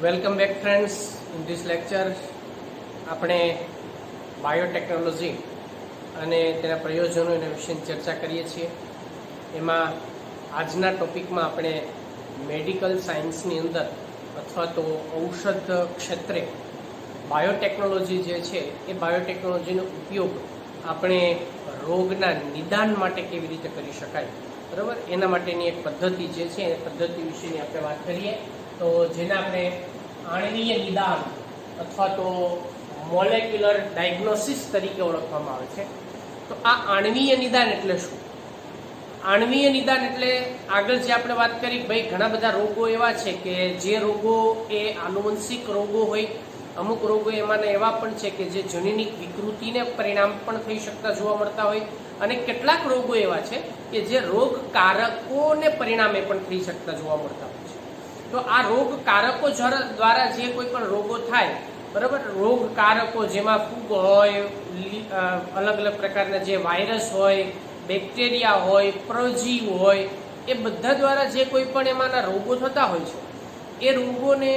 Welcome back friends. In this lecture આપણે biotechnology અને તેના પ્રયોજનો એના વિશેની ચર્ચા કરીએ છીએ. એમાં આજના ટોપિકમાં આપણે મેડિકલ સાયન્સની અંદર અથવા તો ઔષધ ક્ષેત્રે બાયોટેકનોલોજી જે છે એ બાયોટેકનોલોજીનો ઉપયોગ આપણે રોગના નિદાન માટે કેવી રીતે કરી શકાય, બરાબર, એના માટેની એક પદ્ધતિ જે છે એ પદ્ધતિ વિશેની આપણે વાત કરીએ તો જેને આપણે આણ્વીય નિદાન અથવા તો મોલેક્યુલર ડાયગ્નોસિસ તરીકે ઓળખવામાં આવે છે. તો આ આણ્વીય નિદાન એટલે શું? આણ્વીય નિદાન એટલે આગળ જે આપણે વાત કરી, ભાઈ ઘણા બધા રોગો એવા છે કે જે રોગો એ આનુવંશિક રોગો હોય, અમુક રોગો એમાંના એવા પણ છે કે જે જનીનિક વિકૃતિને પરિણામ પણ થઈ શકતા જોવા મળતા હોય, અને કેટલાક રોગો એવા છે કે જે રોગકારકોને પરિણામે પણ થઈ શકતા જોવા મળતા હોય છે. તો આ રોગકારકો દ્વારા જે કોઈ પણ રોગો થાય, બરાબર, રોગકારકો જેમાં ફૂગ હોય, અલગ અલગ પ્રકારના જે વાયરસ હોય, બેક્ટેરિયા હોય, પ્રજીવ હોય, એ બધા દ્વારા જે કોઈ પણ એમાંના રોગો થતા હોય છે, એ રોગોને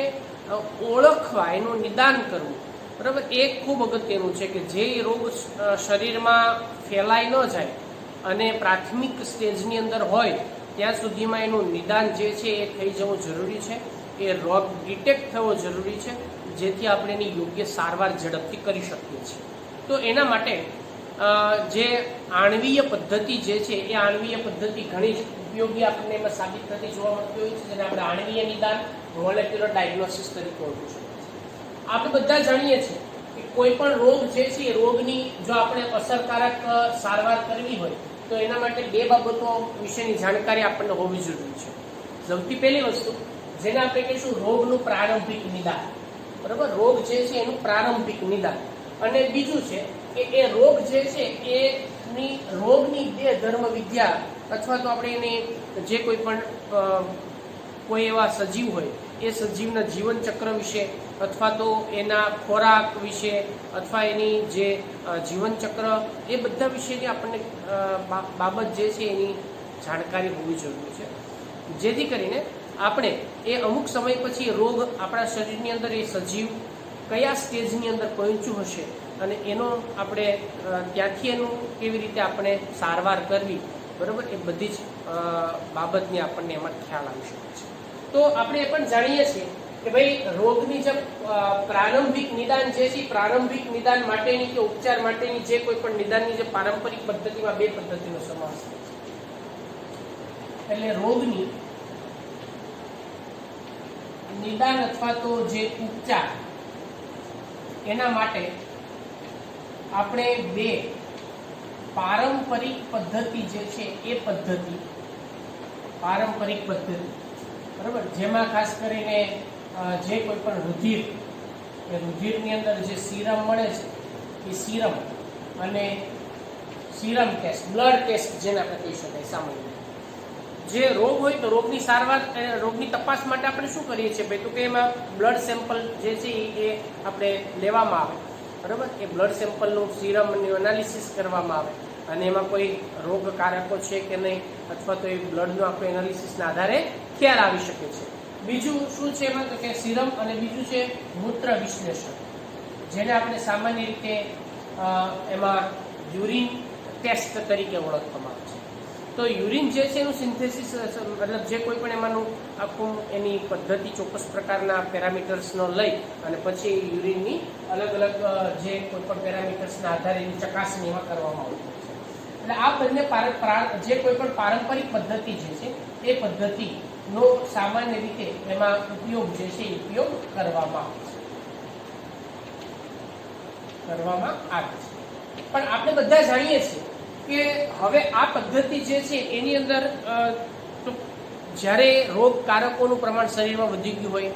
ઓળખવા, એનું નિદાન કરવું, બરાબર, એ ખૂબ અગત્યનું છે કે જે રોગ શરીરમાં ફેલાઈ ન જાય અને પ્રાથમિક સ્ટેજની અંદર હોય ત્યાં સુધીમાં એનું નિદાન જે છે એ થઈ જવું જરૂરી છે. એ રોગ ડિટેક્ટ થવો જરૂરી છે, જેથી આપણે એની યોગ્ય સારવાર ઝડપથી કરી શકીએ છીએ. તો એના માટે જે આણ્વીય પદ્ધતિ જે છે એ આણ્વીય પદ્ધતિ ઘણી જ ઉપયોગી આપણને એમાં સાબિત થતી જોવા મળતી હોય છે, જેને આપણે આણ્વીય નિદાન મોલેક્યુલર ડાયગ્નોસિસ તરીકે ઓળખી શકીએ છીએ. આપણે બધા જાણીએ છીએ કે કોઈ પણ રોગ જે છે એ રોગની જો આપણે અસરકારક સારવાર કરવી હોય તો એના માટે બે બાબતો વિશેની જાણકારી આપણને હોવી જરૂરી છે. સૌથી પહેલી વસ્તુ જેને આપણે કહીશું રોગનું પ્રારંભિક નિદાન, બરાબર, રોગ જે છે એનું પ્રારંભિક નિદાન. અને બીજું છે કે એ રોગ જે છે એની રોગની બે ધર્મ વિદ્યા અથવા તો આપણે એની જે કોઈ પણ કોઈ એવા સજીવ હોય એ સજીવના જીવન ચક્ર વિશે અથવા તો એના ખોરાક વિશે અથવા એની જે જીવન ચક્ર એ બધા વિશેની આપણને બાબત જે છે એની જાણકારી હોવી જરૂરી છે, જેથી કરીને આપણે એ અમુક સમય પછી રોગ આપણા શરીરની અંદર એ સજીવ કયા સ્ટેજની અંદર પહોંચ્યું હશે અને એનો આપણે ત્યાંથી એનું કેવી રીતે આપણે સારવાર કરવી, બરાબર, એ બધી જ બાબતની આપણને એમાં ખ્યાલ આવી શકે છે. તો આપણે એ પણ જાણીએ છીએ કે ભાઈ રોગની જે પ્રારંભિક નિદાન જે છે, પ્રારંભિક નિદાન માટેની કે ઉપચાર માટેની જે કોઈ પણ નિદાનની જે પારંપરિક પદ્ધતિમાં બે પદ્ધતિનો સમાવેશ થાય છે. એટલે રોગની નિદાન અથવા તો જે ઉપચાર એના માટે આપણે બે પારંપરિક પદ્ધતિ જે છે એ પદ્ધતિ પારંપરિક પદ્ધતિ, બરાબર, જેમાં ખાસ કરીને જે કોઈ પણ રુધિર, એ રુધિરની અંદર જે સીરમ મળે છે એ સીરમ અને સીરમ ટેસ્ટ, બ્લડ ટેસ્ટ જેને આપણે કહી શકાય, સામાન્ય જે રોગ હોય તો રોગની સારવાર, રોગની તપાસ માટે આપણે શું કરીએ છીએ ભાઈ, તો કે એમાં બ્લડ સેમ્પલ જે છે એ આપણે લેવામાં આવે, બરાબર, એ બ્લડ સેમ્પલનું સીરમનું એનાલિસિસ કરવામાં આવે અને એમાં કોઈ રોગકારકો છે કે નહીં અથવા તો એ બ્લડનું આપણે એનાલિસિસના આધારે ખ્યાલ આવી શકે છે. બીજું શું છે એમાં, તો કે સીરમ, અને બીજું છે મૂત્ર વિશ્લેષણ, જેને આપણે સામાન્ય રીતે એમાં યુરિન ટેસ્ટ તરીકે ઓળખવામાં આવે છે. તો યુરિન જે છે એનું સિન્થેસિસ, મતલબ જે કોઈ પણ એમાંનું આખું એની પદ્ધતિ ચોક્કસ પ્રકારના પેરામીટર્સનો લઈ અને પછી યુરિનની અલગ અલગ જે કોઈ પણ પેરામીટર્સના આધારે એની ચકાસણી એમાં કરવામાં આવતી હોય છે. એટલે આ બંને જે કોઈ પણ પારંપરિક પદ્ધતિ જે છે એ પદ્ધતિનો સામાન્ય રીતે એમાં ઉપયોગ જે છે એ ઉપયોગ કરવામાં આવે છે. પણ આપણે બધા જાણીએ છીએ કે હવે આ પદ્ધતિ જે છે એની અંદર જ્યારે રોગકારકોનું પ્રમાણ શરીરમાં વધી ગયું હોય,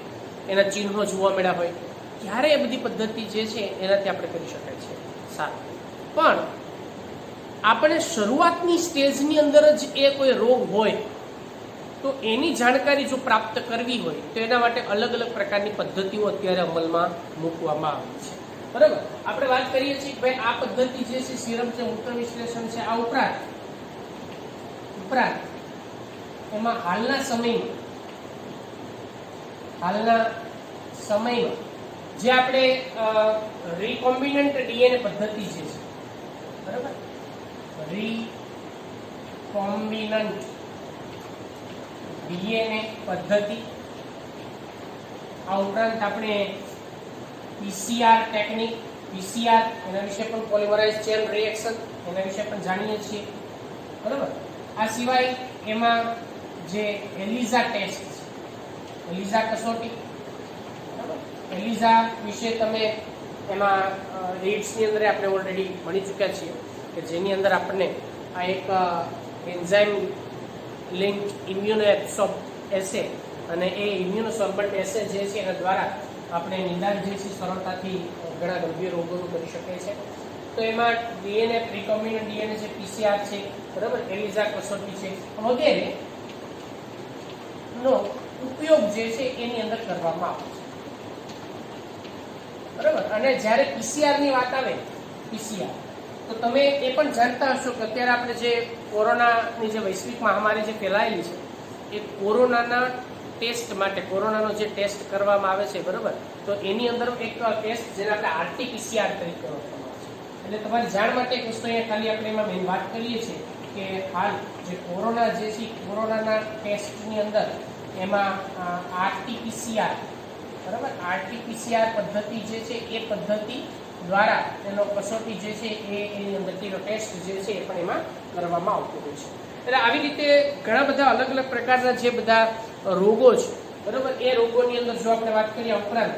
એના ચિહ્નો જોવા મળ્યા હોય, ત્યારે એ બધી પદ્ધતિ જે છે એનાથી આપણે કરી શકાય છે સારું. પણ આપણે શરૂઆતની સ્ટેજની અંદર જ એ કોઈ રોગ હોય તો એની જાણકારી જો પ્રાપ્ત કરવી હોય તો એના માટે અલગ અલગ પ્રકારની પદ્ધતિઓ અત્યારે અમલમાં મૂકવામાં આવી છે, બરાબર. આપણે વાત કરીએ છીએ કે ભાઈ આ પદ્ધતિ જે છે સીરમ છે, મૂત્ર વિશ્લેષણ છે, આ ઉપરાંત એમાં હાલના સમયમાં જે આપણે રિકોમ્બિનન્ટ ડીએનએ પદ્ધતિ જે છે, બરાબર, રિકોમ્બિનન્ટ ડીએનએ પદ્ધતિ, આ ઉપરાંત આપણે પીસીઆર ટેકનિક, પીસીઆર એના વિશે પણ પોલિમરાઇઝ ચેન રિએક્શન એના વિશે પણ જાણીએ છીએ, બરાબર. આ સિવાય એમાં જે એલિઝા ટેસ્ટ છે, એલિઝા કસોટી, બરાબર, એલિઝા વિશે તમે એમાં એઇડ્સની અંદર આપણે ઓલરેડી ભણી ચૂક્યા છીએ કે જેની અંદર આપણને આ એક એન્ઝાઇમ લિંક ઇમ્યુનોએબ્સોર્બ એસે અને એ ઇમ્યુનોસોર્બન્ટ એસે જે છે એના દ્વારા આપણે નિદાન જે છે સરળતાથી ઘણા ગંભીર રોગોનું કરી શકીએ છીએ. તો એમાં ડીએનએ, રિકોમ્બિનન્ટ ડીએનએ છે, પીસીઆર છે, બરાબર, એલિઝા કસોટી છે વગેરે નો ઉપયોગ જે છે એની અંદર કરવામાં આવે છે, બરાબર. અને જ્યારે પીસીઆર ની વાત આવે, પીસીઆર, તો તમે એ પણ જાણતા હશો કે અત્યારે આપણે જે કોરોનાની જે વૈશ્વિક મહામારી જે ફેલાયેલી છે એ કોરોનાના ટેસ્ટ માટે, કોરોનાનો જે ટેસ્ટ કરવામાં આવે છે, બરાબર, તો એની અંદર એક ટેસ્ટ જેને આપણે આરટીપીસીઆર તરીકે ઓળખવામાં આવે છે. એટલે તમારી જાણ માટે એક વસ્તુ અહીંયા ખાલી આપણે એમાં મેઇન વાત કરીએ છીએ કે હાલ જે કોરોના જે છે કોરોનાના ટેસ્ટની અંદર એમાં આરટીપીસીઆર, બરાબર, આરટીપીસીઆર પદ્ધતિ જે છે એ પદ્ધતિ દ્વારા એનો કસોટી જે છે એની અંદરનો ટેસ્ટ જે છે એ પણ એમાં કરવામાં આવતો હોય છે. એટલે આવી રીતે ઘણા બધા અલગ અલગ પ્રકારના જે બધા રોગો છે, બરાબર, એ રોગોની અંદર જો આપણે વાત કરીએ ઉપરાંત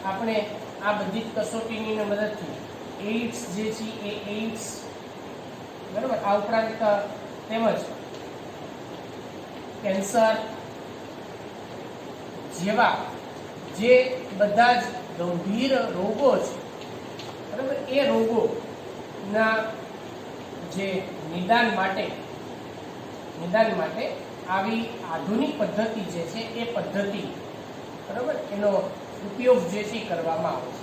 આપણે આ બધી કસોટીની મદદથી એઇડ્સ જે છે એ એઇડ્સ, બરાબર, આ ઉપરાંત તેમજ કેન્સર જેવા જે બધા જ ગંભીર રોગો છે, બરાબર, એ રોગોના જે નિદાન માટે આવી આધુનિક પદ્ધતિ જે છે એ પદ્ધતિ, બરાબર, એનો ઉપયોગ જે છે કરવામાં આવે છે.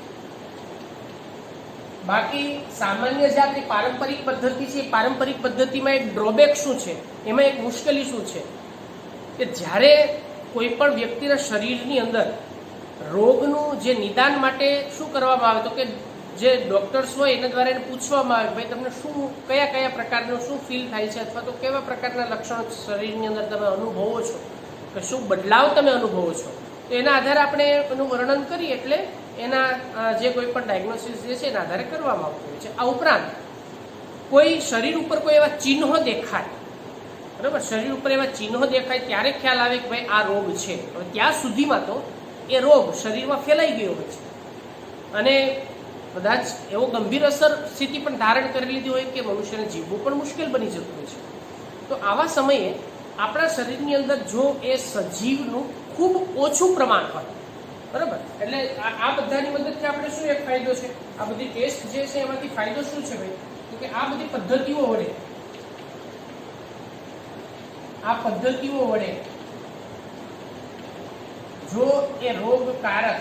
બાકી સામાન્ય જે આપણી પારંપરિક પદ્ધતિ છે, પારંપરિક પદ્ધતિમાં એક ડ્રોબેક શું છે, એમાં એક મુશ્કેલી શું છે કે જ્યારે કોઈ પણ વ્યક્તિના શરીરની અંદર રોગનું જે નિદાન માટે શું કરવામાં આવે તો કે જે ડોક્ટર્સ હોય એના દ્વારા એને પૂછવામાં આવે ભાઈ તમને શું કયા પ્રકારનું શું ફીલ થાય છે અથવા તો કેવા પ્રકારના લક્ષણો શરીરની અંદર તમે અનુભવો છો કે શું બદલાવ તમે અનુભવો છો, તો એના આધારે આપણે એનું વર્ણન કરીએ એટલે એના જે કોઈ પણ ડાયગ્નોસિસ જે છે એના આધારે કરવામાં આવતું હોય છે. આ ઉપરાંત કોઈ શરીર ઉપર કોઈ એવા ચિહ્નો દેખાય, બરાબર, શરીર ઉપર એવા ચિહ્નો દેખાય ત્યારે ખ્યાલ આવે કે ભાઈ આ રોગ છે. હવે ત્યાં સુધીમાં તો એ રોગ શરીરમાં ફેલાઈ ગયો હોય છે અને કદાચ એવો ગંભીર અસર સ્થિતિ પણ ધારણ કરી લીધી હોય કે મનુષ્યને જીવવું પણ મુશ્કેલ બની જતું હોય છે. તો આવા સમયે આપણા શરીરની અંદર જો એ સજીવનું ખૂબ ઓછું પ્રમાણ હોય, બરાબર, એટલે આ બધાની મદદથી આપણે શું એક ફાયદો છે, આ બધી ટેસ્ટ જે છે એમાંથી ફાયદો શું છે ભાઈ, તો કે આ બધી પદ્ધતિઓ વડે જો એ રોગકારક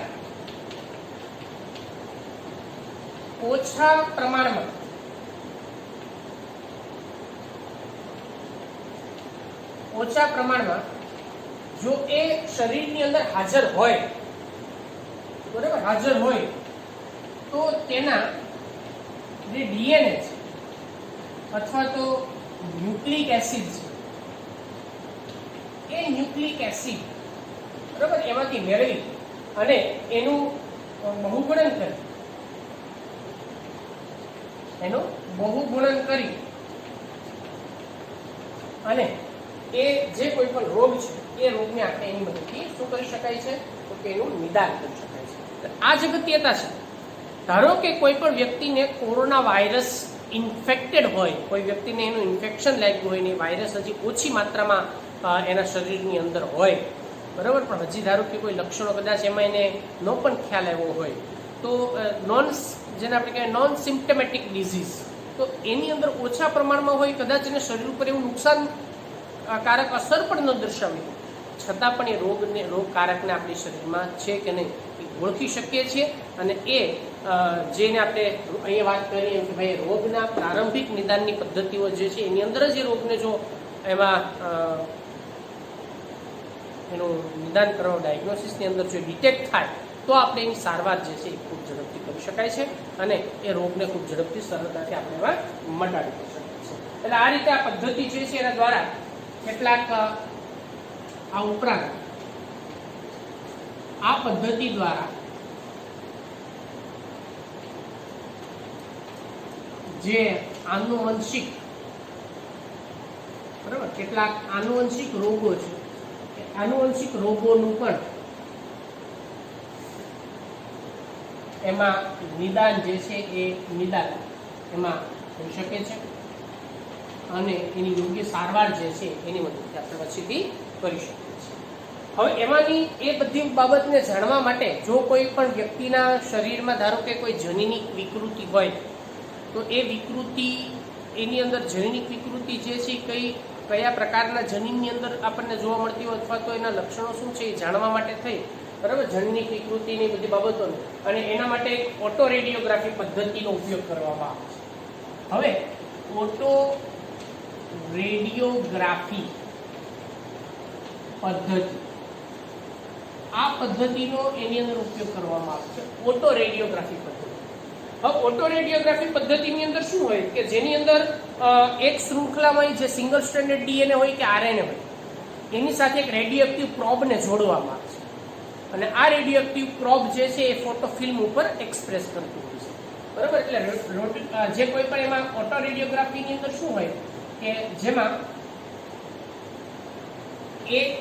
ઓછા પ્રમાણમાં જો એ શરીરની અંદર હાજર હોય, બરાબર, તો તેના જે ડીએનએ છે અથવા તો ન્યુક્લિક એસિડ છે એ ન્યુક્લિક એસિડ, બરાબર, એમાંથી મેળવી અને એનું બહુગુણન કરી અને એ જે કોઈ પણ રોગ છે એ રોગને આપણે એની મદદથી શું કરી શકાય છે તો કે એનું નિદાન કરી શકાય છે. આ જ અગત્યતા છે. ધારો કે કોઈ પણ વ્યક્તિને કોરોના વાયરસ ઇન્ફેક્ટેડ હોય, કોઈ વ્યક્તિને એનું ઇન્ફેક્શન લાગ્યું હોય ને વાયરસ હજી ઓછી માત્રામાં એના શરીરની અંદર હોય, બરાબર, પણ હજી ધારો કે કોઈ લક્ષણો કદાચ એમાં એને નો પણ ખ્યાલ આવ્યો હોય તો જેને આપણે કહેવાય નોન સિમ્પટમેટિક ડિઝીઝ, તો એની અંદર ઓછા પ્રમાણમાં હોય, કદાચ એને શરીર ઉપર એવું નુકસાનકારક અસર પણ ન દર્શાવી છતાં પણ એ રોગકારકને આપણી શરીરમાં છે કે નહીં એ ઓળખી શકીએ છીએ અને એ જેને આપણે અહીંયા વાત કરીએ કે ભાઈ રોગના પ્રારંભિક નિદાનની પદ્ધતિઓ જે છે એની અંદર જ એ રોગને જો એમાં એનું નિદાન કરવા ડાયગ્નોસિસની અંદર જો ડિટેક્ટ થાય તો આપણે એની સારવાર જે છે એ ખૂબ ઝડપથી કરી શકાય છે અને એ રોગને ખૂબ ઝડપથી સરળતાથી આપણે એમાં મટાડી શકાય છે. એટલે આ રીતે આ પદ્ધતિ જે છે એના દ્વારા કેટલાક આ ઉપરાંત આ પદ્ધતિ દ્વારા જે આનુવંશિક બરાબર કેટલાક આનુવંશિક રોગો છે આનુવંશિક રોગોનું પણ એમાં નિદાન જે છે એ નિદાન એમાં થઈ શકે છે અને એની યોગ્ય સારવાર જે છે એની મદદથી આપણે પછીથી કરી શકીએ છીએ. હવે એમાંની એ બધી બાબતને જાણવા માટે જો કોઈ પણ વ્યક્તિના શરીરમાં ધારો કે કોઈ જનીનિક વિકૃતિ હોય તો એ વિકૃતિ એની અંદર જનીનિક વિકૃતિ જે છે કયા પ્રકારના જનીનની અંદર આપણને જોવા મળતી હોય અથવા તો એના લક્ષણો શું છે એ જાણવા માટે થઈ બરાબર જનીનિક વિકૃતિની બધી બાબતોને અને એના માટે એક ઓટો રેડિયોગ્રાફી પદ્ધતિનો ઉપયોગ કરવામાં આવે છે. હવે ઓટો રેડિયોગ્રાફી પદ્ધતિ આ પદ્ધતિનો એની અંદર ઉપયોગ કરવામાં આવે છે ઓટો રેડિયોગ્રાફી પદ્ધતિ. હવે ઓટો રેડિયોગ્રાફી પદ્ધતિની અંદર શું હોય કે જેની અંદર એક શૃંખલામાં જે સિંગલ સ્ટ્રેન્ડેડ ડીએનએ હોય કે આરએનએ હોય એની સાથે એક રેડિયોએક્ટિવ પ્રોબને જોડવામાં આવે છે અને આ રેડિયોએક્ટિવ પ્રોબ જે છે એ ફોટો ફિલ્મ ઉપર એક્સપ્રેસ કરતું હોય છે બરાબર. એટલે જે કોઈ પણ એમાં ઓટો રેડિયોગ્રાફીની અંદર શું હોય કે જેમાં એક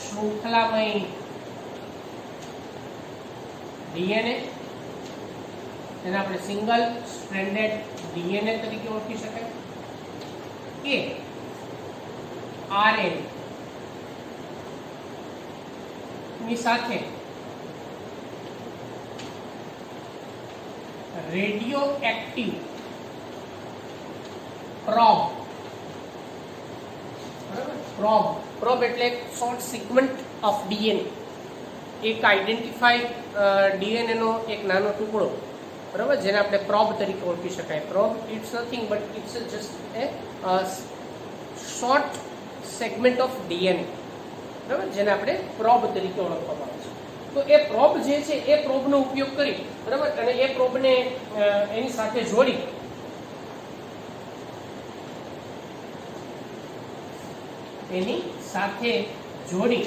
શૃંખલામાં ડીએનએ એને આપણે સિંગલ સ્ટ્રેન્ડેડ ડીએનએ તરીકે ઓળખી શકાય કે આરએનએ ની સાથે રેડિયો એક્ટિવ પ્રોબ પ્રોબ એટલે એક શોર્ટ સિગમેન્ટ ઓફ ડીએનએ એક આઈડેન્ટિફાઈડ ડીએનએ નો એક નાનો ટુકડો બરાબર જેને આપણે પ્રોબ તરીકે ઓળખી શકાય. Probe it's nothing but it's just a short segment of DNA બરાબર જેને આપણે પ્રોબ તરીકે ઓળખવામાં આવે છે. તો એ પ્રોબ જે છે એ પ્રોબનો ઉપયોગ કરી બરાબર અને એ પ્રોબને એની સાથે જોડી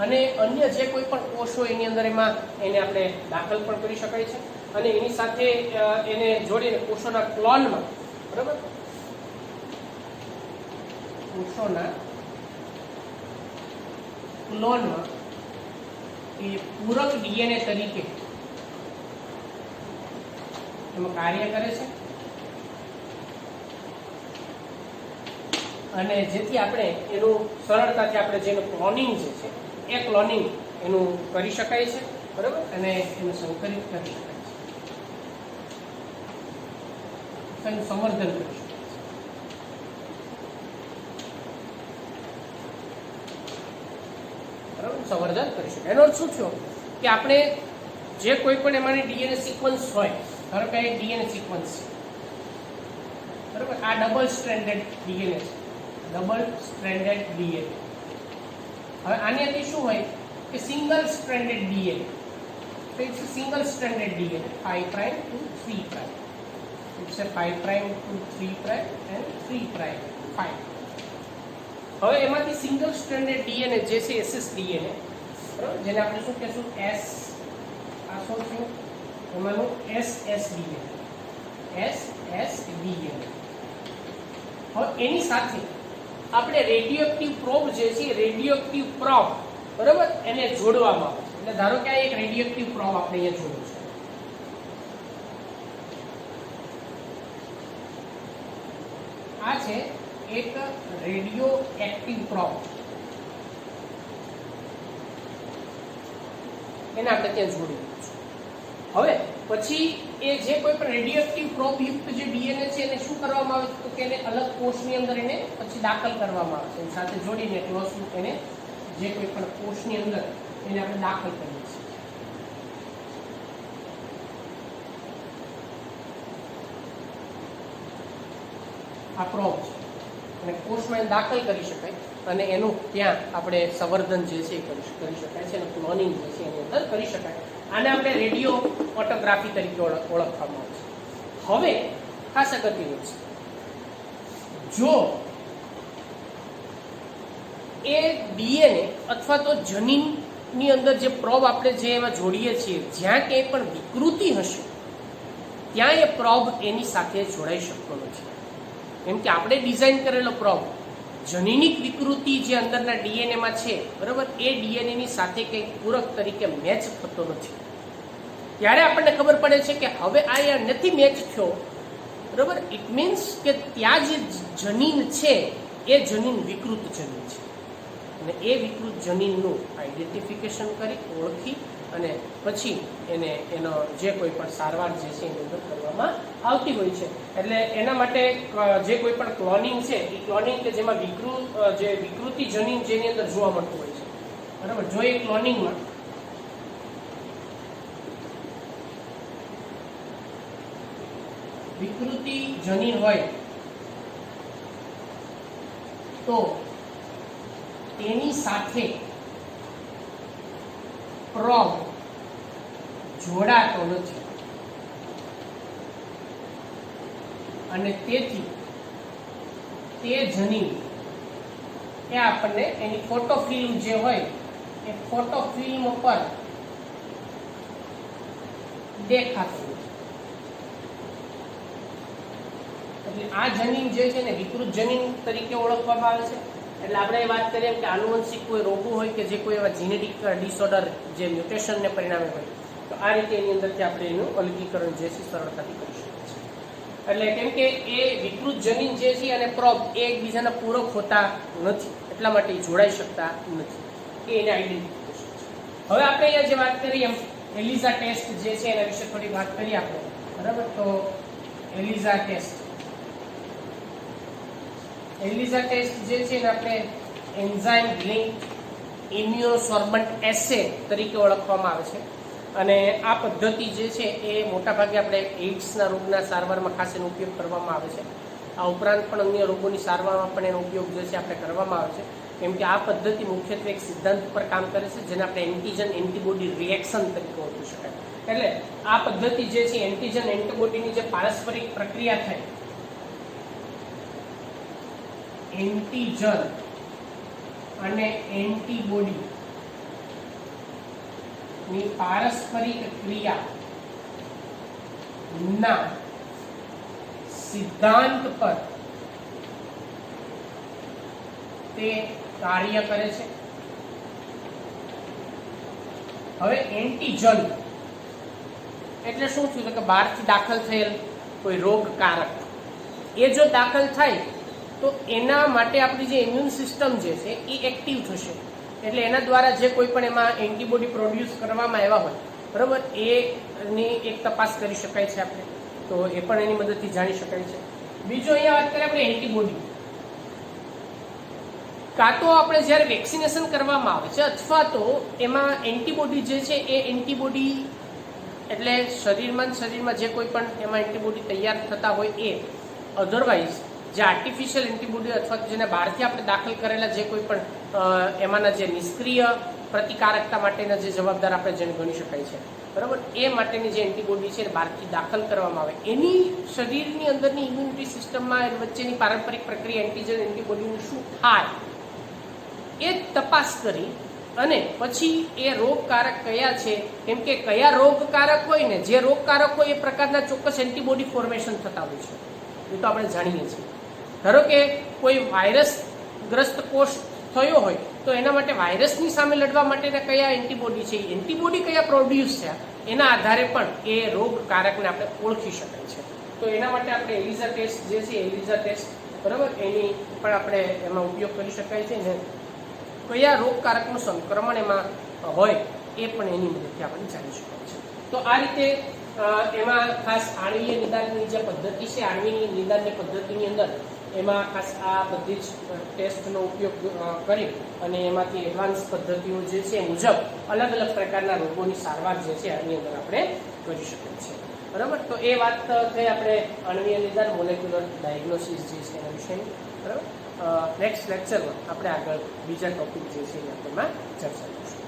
અને અન્ય જે કોઈ પણ કોષો એની અંદર એમાં એને આપણે દાખલ પણ કરી શકાય છે અને એની સાથે એને જોડીને કોષોના ક્લોનમાં બરાબર કોષોના ક્લોનમાં એ પૂરક ડીએનએ તરીકે એમાં કાર્ય કરે છે અને જેથી આપણે એનું સરળતાથી આપણે જેનું ક્લોનિંગ જે છે એ ક્લોનિંગ એનું કરી શકાય છે બરાબર અને એનું સંકલિત કરી શકાય છે એનું સંવર્ધન કરી શકાય છે બરાબર સંવર્ધન કરી શકાય. એનો અર્થ શું થયો કે આપણે જે કોઈ પણ એમાંની ડીએનએ સિક્વન્સ હોય ધારો કે એક ડીએનએ સિક્વન્સ બરાબર આ ડબલ સ્ટ્રેન્ડેડ ડીએનએ છે ડબલ સ્ટ્રેન્ડેડ ડીએનએ. હવે આની અંદર શું હોય કે સિંગલ સ્ટ્રેન્ડેડ ડીએનએ તો it's single stranded DNA 5 prime to 3 prime it's a 5 prime to 3 prime and 3 prime 5. હવે એમાંથી સિંગલ સ્ટ્રેન્ડેડ ડીએનએ જે છે એસએસ ડીએનએ બરાબર જેને આપણે શું કહેશું એસ આ શું થયું એમાંનું એસએસ ડીએનએ હવે એની સાથે આપણે રેડિયોએક્ટિવ પ્રોબ જે છે રેડિયોએક્ટિવ પ્રોબ બરાબર એને જોડવામાં આવે છે. એટલે ધારો કે આ એક રેડિયોએક્ટિવ પ્રોબ આપણે અહીંયા જોડ્યું છે આ છે એક રેડિયોએક્ટિવ પ્રોબ એને આપણે ત્યાં જોડી દીધું છે. હવે પછી એ જે કોઈ પણ રેડિયોએક્ટિવ પ્રોબ યુક્ત જે ડીએનએ છે એને શું કરવામાં આવે તો કે એને અલગ કોષની અંદર એને પછી દાખલ કરવામાં આવે છે એની સાથે જોડીને ક્લોઝ એને જે કોઈ પણ કોષની અંદર એને આપણે દાખલ કરીએ છીએ. આ પ્રોબ છે અને કોષમાં દાખલ કરી શકાય અને એનું ત્યાં આપણે સંવર્ધન જે છે એ કરી શકાય છે અને ક્લોનિંગ જે છે એની અંદર કરી શકાય. આને આપણે રેડિયો ઓટોગ્રાફી તરીકે ઓળખવામાં આવે છે. હવે ખાસ અગત્યનું છે, જો એ ડીએનએ અથવા તો જનીનની અંદર જે પ્રોબ આપણે જે એમાં જોડીએ છીએ, જ્યાં ક્યાંય પણ વિકૃતિ હશે ત્યાં એ પ્રોબ એની સાથે જોડાઈ શકતો નથી. કેમ કે આપણે ડિઝાઇન કરેલો પ્રોબ જનીનિક વિકૃતિ જે અંદરના ડીએનએમાં છે, બરાબર, એ ડીએનએની સાથે કંઈક પૂરક તરીકે મેચ થતો નથી. ત્યારે આપણને ખબર પડે છે કે હવે આ નથી મેચ થયો, બરાબર, ઇટ મીન્સ કે ત્યાં જે જનીન છે એ જનીન વિકૃત જનીન છે અને એ વિકૃત જનીનનું આઈડેન્ટિફિકેશન કરી ઓળખી અને પછી એનો જે કોઈ પણ સારવાર જે છે એની અંદર કરવામાં આવતી હોય છે. એટલે એના માટે જે કોઈ પણ ક્લોનિંગ છે એ ક્લોનિંગ કે જેમાં વિકૃતિ જનીન જેની અંદર જોવા મળતું હોય છે, બરાબર, જો એ ક્લોનિંગમાં વિકૃતિ જનીન હોય તો તેની સાથે પ્રોબ જોડાતો નથી અને તેથી તે જનીન એ આપણને એની ફોટોફિલ્મ જે હોય એ ફોટોફિલ્મ પર દેખાતું નથી. એટલે આ જનીન જે છે ને વિકૃત જનીન તરીકે ઓળખવામાં આવે છે. એટલે આપણે વાત કરીએ કે આનુવંશિક કોઈ રોગો હોય કે જે કોઈ એવા જીનેટિક ડિસઓર્ડર જે મ્યુટેશનને પરિણામે હોય, તો આ રીતે એની અંદરથી આપણે એનું અલગીકરણ જે છે સરળતાથી કરી શકીએ છીએ. એટલે કેમ કે એ વિકૃત જનીન જે છે અને પ્રોબ એ એકબીજાના પૂરક હોતા નથી, એટલા માટે જોડાઈ શકતા નથી, કે એને આઈડેન્ટિફિકેશન છે. હવે આપણે અહીંયા જે વાત કરીએ એમ એલિઝા ટેસ્ટ જે છે એના વિશે થોડી વાત કરીએ આપણે, બરાબર. તો એલિઝા ટેસ્ટ જે છે એને આપણે એન્ઝાઇમ લિંક ઇમ્યુનોસોર્બન્ટ એસે તરીકે ઓળખવામાં આવે છે. અને આ પદ્ધતિ જે છે એ મોટાભાગે આપણે એઇડ્સના રોગના સારવારમાં ખાસ એનો ઉપયોગ કરવામાં આવે છે. આ ઉપરાંત પણ અન્ય રોગોની સારવારમાં પણ એનો ઉપયોગ જે છે આપણે કરવામાં આવે છે. કેમ કે આ પદ્ધતિ મુખ્યત્વે એક સિદ્ધાંત પર કામ કરે છે જેને આપણે એન્ટીજન એન્ટીબોડી રિએક્શન તરીકે ઓળખી શકાય. એટલે આ પદ્ધતિ જે છે એન્ટીજન એન્ટીબોડીની જે પારસ્પરિક પ્રક્રિયા થાય, એન્ટીજન અને એન્ટીબોડી ની પારસ્પરિક ક્રિયા ના સિદ્ધાંત પર તે કાર્ય કરે છે. હવે એન્ટીજન એટલે શું થયું કે બહારથી દાખલ થયેલ કોઈ રોગકારક એ જો દાખલ થાય તો એના માટે આપણી જે ઇમ્યુન સિસ્ટમ જે છે એ એક્ટિવ થશે. એટલે એના દ્વારા જે કોઈ પણ એમાં એન્ટીબોડી પ્રોડ્યુસ કરવામાં આવ્યા હોય, બરાબર, એની એક તપાસ કરી શકાય છે આપણે, તો એ પણ એની મદદથી જાણી શકાય છે. બીજો અહીંયા વાત કરીએ આપણે એન્ટીબોડી, કાં તો આપણે જ્યારે વેક્સિનેશન કરવામાં આવે છે અથવા તો એમાં એન્ટીબોડી જે છે એ એન્ટીબોડી એટલે શરીરમાં જે કોઈ પણ એમાં એન્ટીબોડી તૈયાર થતા હોય એ, અધરવાઇઝ જે આર્ટિફિશિયલ એન્ટીબોડી અથવા જેને બહારથી આપણે દાખલ કરેલા જે કોઈ પણ એમાંના જે નિષ્ક્રિય પ્રતિકારકતા માટેના જે જવાબદાર આપણે જેને ગણી શકાય છે, બરાબર, એ માટેની જે એન્ટીબોડી છે બહારથી દાખલ કરવામાં આવે, એની શરીરની અંદરની ઇમ્યુનિટી સિસ્ટમમાં વચ્ચેની પારંપરિક પ્રક્રિયા એન્ટીજન એન્ટીબોડીનું શું થાય એ તપાસ કરી અને પછી એ રોગકારક કયા છે, કેમ કે કયા રોગકારક હોય ને, જે રોગકારક હોય એ પ્રકારના ચોક્કસ એન્ટીબોડી ફોર્મેશન થતા હોય છે, એ તો આપણે જાણીએ છીએ. ધારો કે કોઈ વાયરસગ્રસ્ત કોષ થયો હોય તો એના માટે વાયરસની સામે લડવા માટેના કયા એન્ટીબોડી છે, એન્ટીબોડી કયા પ્રોડ્યુસ છે, એના આધારે પણ એ રોગકારકને આપણે ઓળખી શકાય છે. તો એના માટે આપણે એલિઝા ટેસ્ટ જે છે, એલિઝા ટેસ્ટ, બરાબર, એની પણ આપણે એમાં ઉપયોગ કરી શકાય છે ને કયા રોગકારકનું સંક્રમણ એમાં હોય એ પણ એની મદદથી આપણે જાણી શકાય છે. તો આ રીતે એમાં ખાસ આણ્વીય નિદાનની જે પદ્ધતિ છે, આણ્વીય નિદાનની પદ્ધતિની અંદર એમાં ખાસ આ બધી જ ટેસ્ટનો ઉપયોગ કરી અને એમાંથી એડવાન્સ પદ્ધતિઓ જે છે મુજબ અલગ અલગ પ્રકારના રોગોની સારવાર જે છે આની અંદર આપણે કરી શકીએ છીએ. બરાબર. તો એ વાત થઈ આપણે અણ્વીય નિદાન, મોલેક્યુલર ડાયગ્નોસિસ જે છે એના વિશેની. બરાબર. નેક્સ્ટ લેક્ચરમાં આપણે આગળ બીજા ટોપિક જે છે એમાં ચર્ચા કરીશું.